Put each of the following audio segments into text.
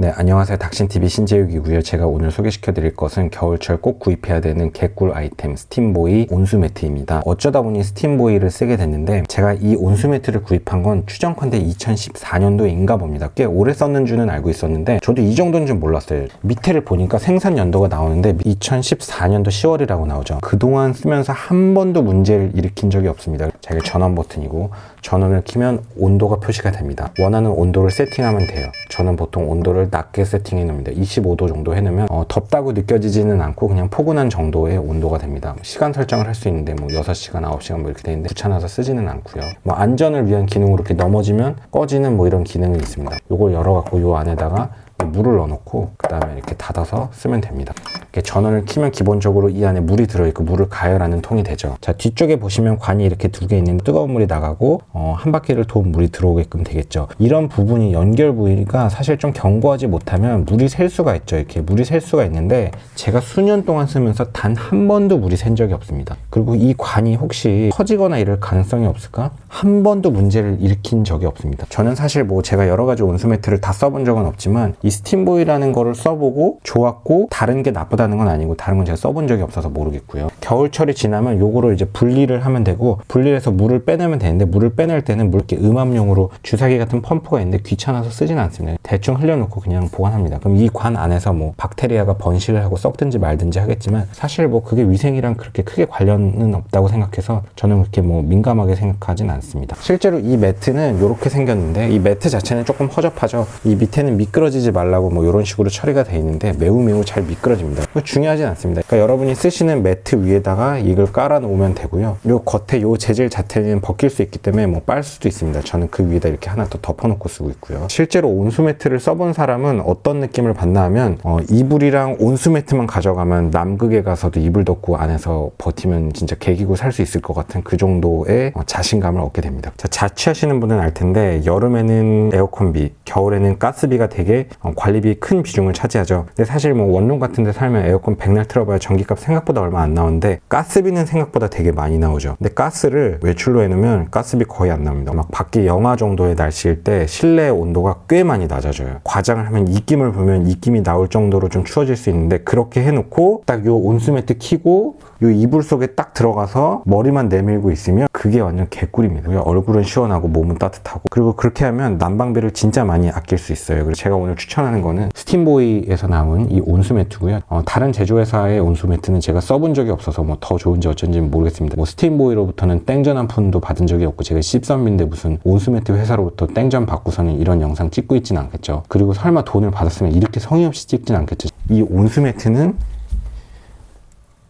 네, 안녕하세요. 닥신TV 신재욱이고요. 제가 오늘 소개시켜 드릴 것은 겨울철 꼭 구입해야 되는 개꿀 아이템 스팀보이 온수 매트입니다. 어쩌다 보니 스팀보이를 쓰게 됐는데 제가 이 온수 매트를 구입한 건 추정컨대 2014년도인가 봅니다. 꽤 오래 썼는 줄은 알고 있었는데 저도 이 정도는 좀 몰랐어요. 밑에를 보니까 생산 연도가 나오는데 2014년도 10월이라고 나오죠. 그동안 쓰면서 한 번도 문제를 일으킨 적이 없습니다. 자, 이게 전원 버튼이고 전원을 키면 온도가 표시가 됩니다. 원하는 온도를 세팅하면 돼요. 저는 보통 온도를 낮게 세팅해 놓습니다. 25도 정도 해놓으면 덥다고 느껴지지는 않고 그냥 포근한 정도의 온도가 됩니다. 시간 설정을 할 수 있는데 뭐 6시간, 9시간 뭐 이렇게 되는데 귀찮아서 쓰지는 않고요. 뭐 안전을 위한 기능으로 이렇게 넘어지면 꺼지는 뭐 이런 기능이 있습니다. 이걸 열어갖고 이 안에다가 물을 넣어놓고 그 다음에 이렇게 닫아서 쓰면 됩니다. 이렇게 전원을 키면 기본적으로 이 안에 물이 들어있고 물을 가열하는 통이 되죠. 자, 뒤쪽에 보시면 관이 이렇게 두 개 있는데 뜨거운 물이 나가고 한 바퀴를 도운 물이 들어오게끔 되겠죠. 이런 부분이 연결 부위가 사실 좀 견고하지 못하면 물이 셀 수가 있죠. 이렇게 물이 셀 수가 있는데 제가 수년 동안 쓰면서 단 한 번도 물이 샌 적이 없습니다. 그리고 이 관이 혹시 터지거나 이럴 가능성이 없을까? 한 번도 문제를 일으킨 적이 없습니다. 저는 사실 뭐 제가 여러 가지 온수 매트를 다 써본 적은 없지만 이 스팀보이라는 거를 써보고 좋았고 다른 게 나쁘다는 건 아니고 다른 건 제가 써본 적이 없어서 모르겠고요. 겨울철이 지나면 요거를 이제 분리를 하면 되고 분리해서 물을 빼내면 되는데 물을 빼낼 때는 물 이렇게 음압용으로 주사기 같은 펌프가 있는데 귀찮아서 쓰진 않습니다. 대충 흘려놓고 그냥 보관합니다. 그럼 이 관 안에서 뭐 박테리아가 번식을 하고 썩든지 말든지 하겠지만 사실 뭐 그게 위생이랑 그렇게 크게 관련은 없다고 생각해서 저는 그렇게 뭐 민감하게 생각하진 않습니다. 실제로 이 매트는 이렇게 생겼는데 이 매트 자체는 조금 허접하죠. 이 밑에는 미끄러지지 말라고 뭐 이런 식으로 처리가 되어 있는데 매우 잘 미끄러집니다. 중요하진 않습니다. 그러니까 여러분이 쓰시는 매트 위에다가 이걸 깔아 놓으면 되고요. 요 겉에 요 재질 자체는 벗길 수 있기 때문에 뭐 빨 수도 있습니다. 저는 그 위에다 이렇게 하나 더 덮어놓고 쓰고 있고요. 실제로 온수 매트를 써본 사람은 어떤 느낌을 받나 하면 이불이랑 온수 매트만 가져가면 남극에 가서도 이불 덮고 안에서 버티면 진짜 개기고 살 수 있을 것 같은 그 정도의 자신감을 얻게 됩니다. 자, 자취하시는 분은 알 텐데 여름에는 에어컨비, 겨울에는 가스비가 되게 관리비 큰 비중을 차지하죠. 근데 사실 뭐 원룸 같은 데 살면 에어컨 백날 틀어봐야 전기값 생각보다 얼마 안 나오는데 가스비는 생각보다 되게 많이 나오죠. 근데 가스를 외출로 해놓으면 가스비 거의 안 나옵니다. 막 밖에 영하 정도의 날씨일 때 실내 온도가 꽤 많이 낮아져요. 과장을 하면 입김을 보면 입김이 나올 정도로 좀 추워질 수 있는데 그렇게 해놓고 딱 요 온수매트 키고 요 이불 속에 딱 들어가서 머리만 내밀고 있으면 그게 완전 개꿀입니다. 얼굴은 시원하고 몸은 따뜻하고 그리고 그렇게 하면 난방비를 진짜 많이 아낄 수 있어요. 그래서 제가 오늘 추천하는 거는 스팀보이에서 나온 이 온수 매트고요. 다른 제조회사의 온수 매트는 제가 써본 적이 없어서 뭐 더 좋은지 어쩐지는 모르겠습니다. 뭐 스팀보이로부터는 땡전 한 푼도 받은 적이 없고 제가 씹선비인데 무슨 온수 매트 회사로부터 땡전 받고서는 이런 영상 찍고 있진 않겠죠. 그리고 설마 돈을 받았으면 이렇게 성의 없이 찍진 않겠죠. 이 온수 매트는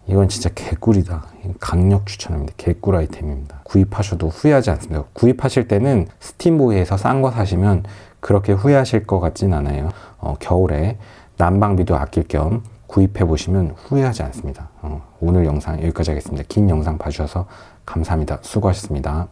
이건 진짜 개꿀이다. 강력 추천합니다. 개꿀 아이템입니다. 구입하셔도 후회하지 않습니다. 구입하실 때는 스팀보이에서 싼 거 사시면 그렇게 후회하실 것 같진 않아요. 겨울에 난방비도 아낄 겸 구입해보시면 후회하지 않습니다. 오늘 영상 여기까지 하겠습니다. 긴 영상 봐주셔서 감사합니다. 수고하셨습니다.